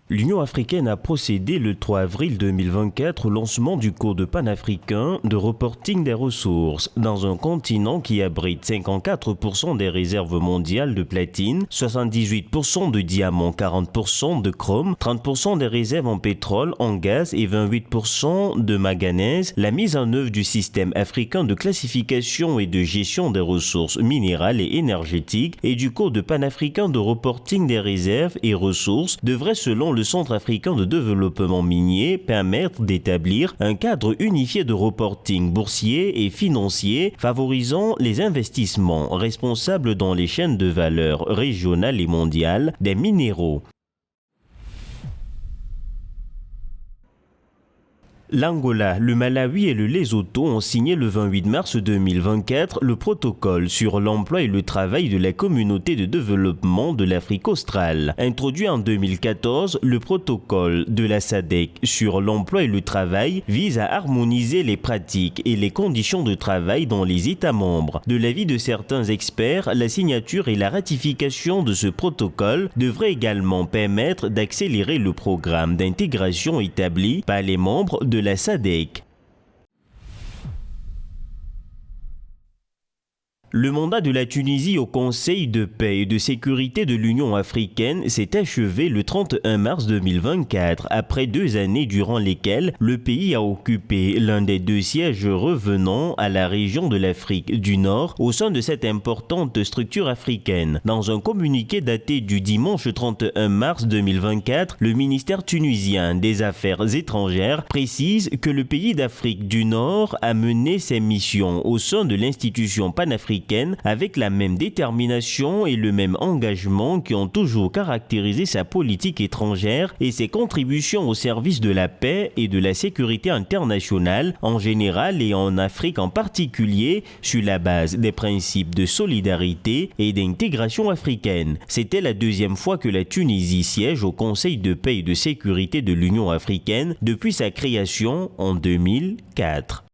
L'Union africaine a procédé le 3 avril 2024 au lancement du Code panafricain de reporting des ressources dans un continent qui abrite 54% des réserves mondiales de platine, 78% de diamants, 40% de chrome, 30% des réserves en pétrole, en gaz et 28% de manganèse. La mise en œuvre du système africain de classification et de gestion des ressources minérales et énergétiques et du Code panafricain de reporting des réserves et ressources devrait, selon le Centre africain de développement minier, permettre d'établir un cadre unifié de reporting boursier et financier favorisant les investissements responsables dans les chaînes de valeur régionales et mondiales des minéraux. L'Angola, le Malawi et le Lesotho ont signé le 28 mars 2024 le protocole sur l'emploi et le travail de la communauté de développement de l'Afrique australe. Introduit en 2014, le protocole de la SADC sur l'emploi et le travail vise à harmoniser les pratiques et les conditions de travail dans les États membres. De l'avis de certains experts, la signature et la ratification de ce protocole devraient également permettre d'accélérer le programme d'intégration établi par les membres de la SADC. Le mandat de la Tunisie au Conseil de paix et de sécurité de l'Union africaine s'est achevé le 31 mars 2024, après 2 années durant lesquelles le pays a occupé l'un des 2 sièges revenant à la région de l'Afrique du Nord au sein de cette importante structure africaine. Dans un communiqué daté du dimanche 31 mars 2024, le ministère tunisien des Affaires étrangères précise que le pays d'Afrique du Nord a mené ses missions au sein de l'institution panafricaine avec la même détermination et le même engagement qui ont toujours caractérisé sa politique étrangère et ses contributions au service de la paix et de la sécurité internationale en général et en Afrique en particulier, sur la base des principes de solidarité et d'intégration africaine. C'était la 2e fois que la Tunisie siège au Conseil de paix et de sécurité de l'Union africaine depuis sa création en 2004.